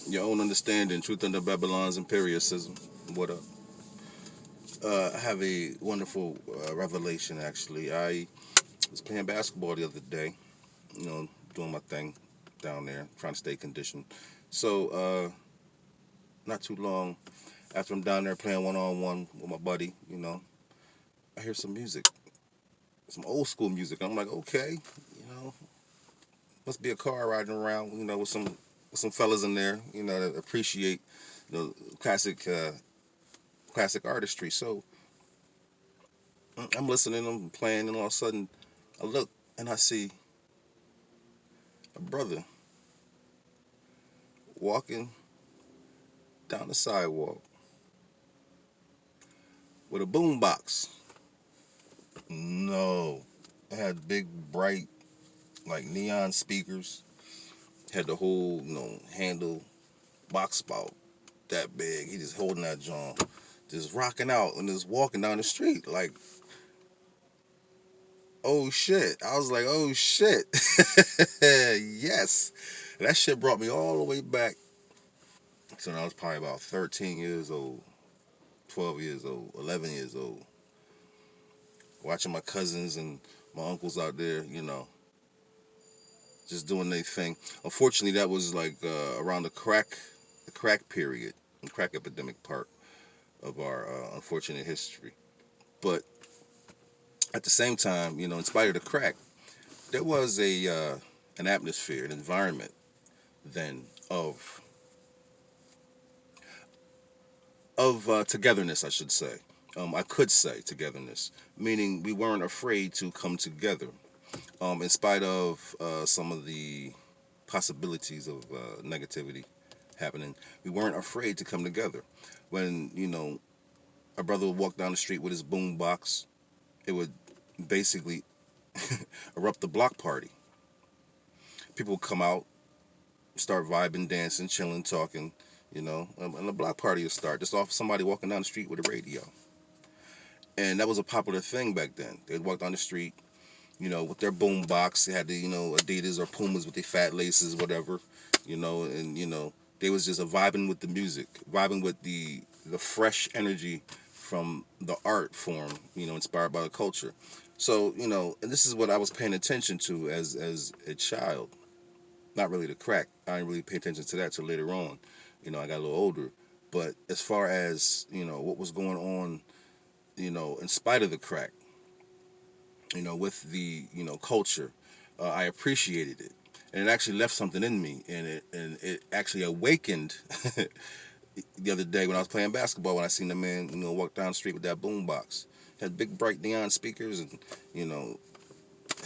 Your own understanding, truth under Babylon's empiricism. What up? I have a wonderful revelation. Actually, I was playing basketball the other day. Doing my thing down there, trying to stay conditioned. So, not too long after I'm down there playing one on one with my buddy, I hear some music, some old school music. I'm like, okay, must be a car riding around, with some fellas in there, that appreciate, classic classic artistry. So I'm listening, I'm playing, and all of a sudden I look and I see a brother walking down the sidewalk with a boom box. No, it had big, bright, like neon speakers. Had the whole, handle box about that big. He just holding that John, just rocking out and just walking down the street. Like, oh shit. I was like, oh shit. Yes. And that shit brought me all the way back. So I was probably about 13 years old, 12 years old, 11 years old. Watching my cousins and my uncles out there, just doing their thing. Unfortunately, that was like around the crack period, the crack epidemic part of our unfortunate history. But at the same time, in spite of the crack, there was an atmosphere, an environment then of togetherness, I should say. I could say togetherness, meaning we weren't afraid to come together, in spite of some of the possibilities of negativity happening. We weren't afraid to come together. When a brother would walk down the street with his boom box, it would basically erupt the block party. People would come out, start vibing, dancing, chilling, talking, and the block party would start just off somebody walking down the street with a radio. And that was a popular thing back then. They'd walk down the street, with their boom box. They had the, Adidas or Pumas with their fat laces, whatever, and they was just vibing with the music, vibing with the fresh energy from the art form, inspired by the culture. So, and this is what I was paying attention to as a child. Not really the crack. I didn't really pay attention to that till later on. I got a little older. But as far as, what was going on, in spite of the crack, with the culture, I appreciated it, and it actually left something in me, and it actually awakened the other day when I was playing basketball when I seen the man walk down the street with that boom box. Had big bright neon speakers, and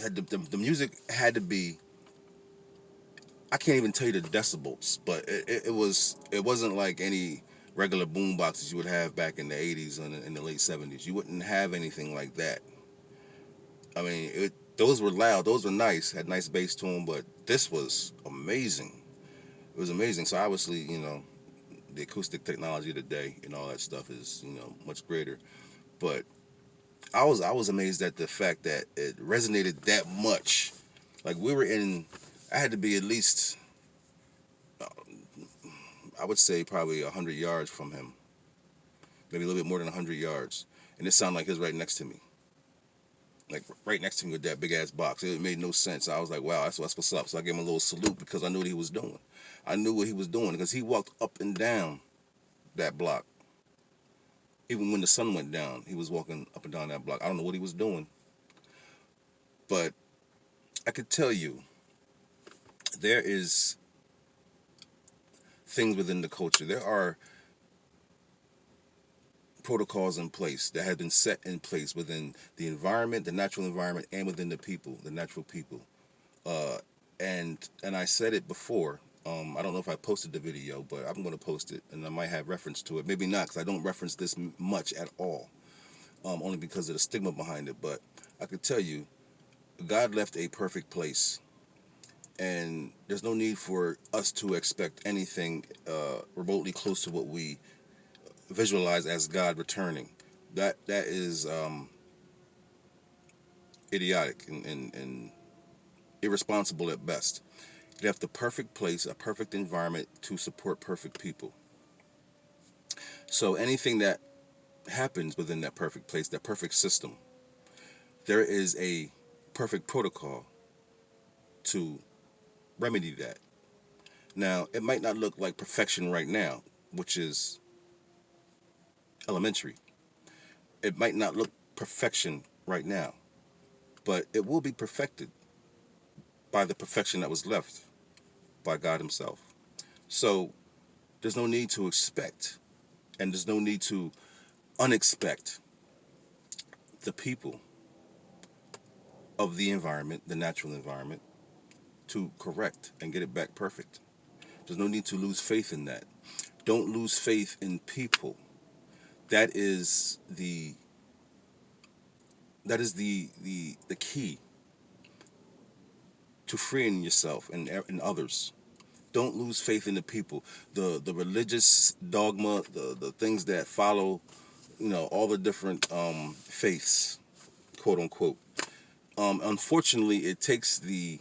had the music had to be. I can't even tell you the decibels, but it wasn't like any regular boom boxes you would have back in the 80s and in the late 70s. You wouldn't have anything like that. I mean, those were loud, those were nice, had nice bass to them, but this was amazing. It was amazing. So obviously, the acoustic technology today and all that stuff is, much greater. But I was amazed at the fact that it resonated that much. Like I had to be at least, uh, I would say probably 100 yards from him, maybe a little bit more than 100 yards, and it sounded like he was right next to me. Like right next to me with that big ass box. It made no sense. I was like, wow, that's what's up. So I gave him a little salute because I knew what he was doing. I knew what he was doing because he walked up and down that block. Even when the sun went down, he was walking up and down that block. I don't know what he was doing, but I could tell you there is things within the culture. There are protocols in place that have been set in place within the environment, the natural environment, and within the people, the natural people. Uh, and I said it before. I don't know if I posted the video, but I'm going to post it, and I might have reference to it. Maybe not, because I don't reference this much at all, only because of the stigma behind it. But I could tell you, God left a perfect place, and there's no need for us to expect anything remotely close to what we visualize as God returning. That is idiotic and irresponsible at best. left the perfect place, a perfect environment to support perfect people. So anything that happens within that perfect place, that perfect system, there is a perfect protocol to remedy that. Now, it might not look like perfection right now, which is elementary. It might not look perfection right now, but it will be perfected by the perfection that was left by God Himself. So there's no need to expect, and there's no need to unexpect the people of the environment, the natural environment, to correct and get it back perfect. There's no need to lose faith in that. Don't lose faith in people. That is the key to freeing yourself and others. Don't lose faith in the people. The religious dogma, the things that follow, all the different faiths, quote unquote. Unfortunately, it takes the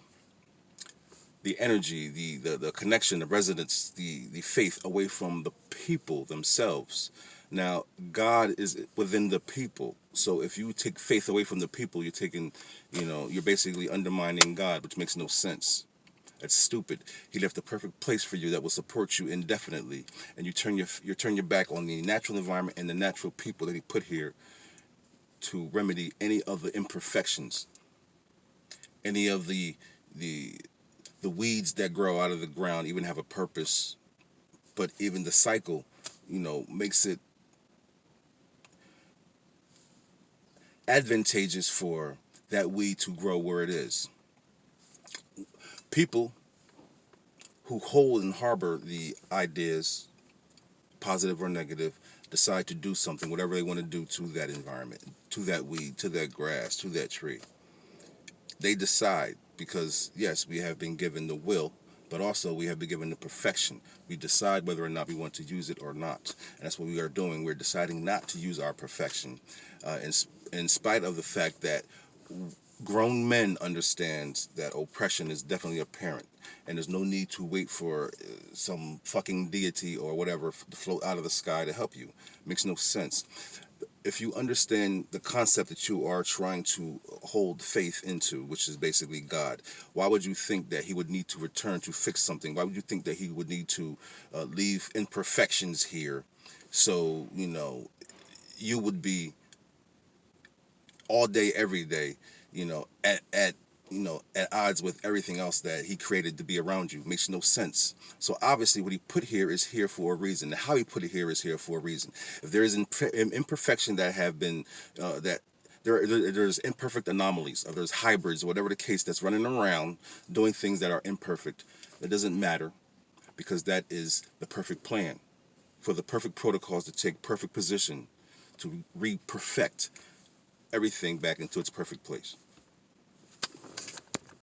energy, the connection, the resonance, the faith away from the people themselves. Now, God is within the people. So if you take faith away from the people, you're basically undermining God, which makes no sense. That's stupid. He left the perfect place for you that will support you indefinitely, and you turn your back on the natural environment and the natural people that He put here to remedy any of the imperfections, any of the weeds that grow out of the ground even have a purpose, but even the cycle, makes it advantageous for that weed to grow where it is. People who hold and harbor the ideas, positive or negative, decide to do something, whatever they want to do to that environment, to that weed, to that grass, to that tree. They decide because, yes, we have been given the will, but also we have been given the perfection. We decide whether or not we want to use it or not. And that's what we are doing. We're deciding not to use our perfection in spite of the fact that grown men understand that oppression is definitely apparent, and there's no need to wait for some fucking deity or whatever to float out of the sky to help you. It makes no sense. If you understand the concept that you are trying to hold faith into, which is basically God, why would you think that He would need to return to fix something? Why would you think that He would need to leave imperfections here so, you would be all day, every day, at odds with everything else that He created to be around you? Makes no sense. So obviously what He put here is here for a reason. How He put it here is here for a reason. If there is imperfection that have been that there's imperfect anomalies, or there's hybrids, or whatever the case, that's running around doing things that are imperfect, it doesn't matter, because that is the perfect plan for the perfect protocols to take perfect position to re-perfect everything back into its perfect place.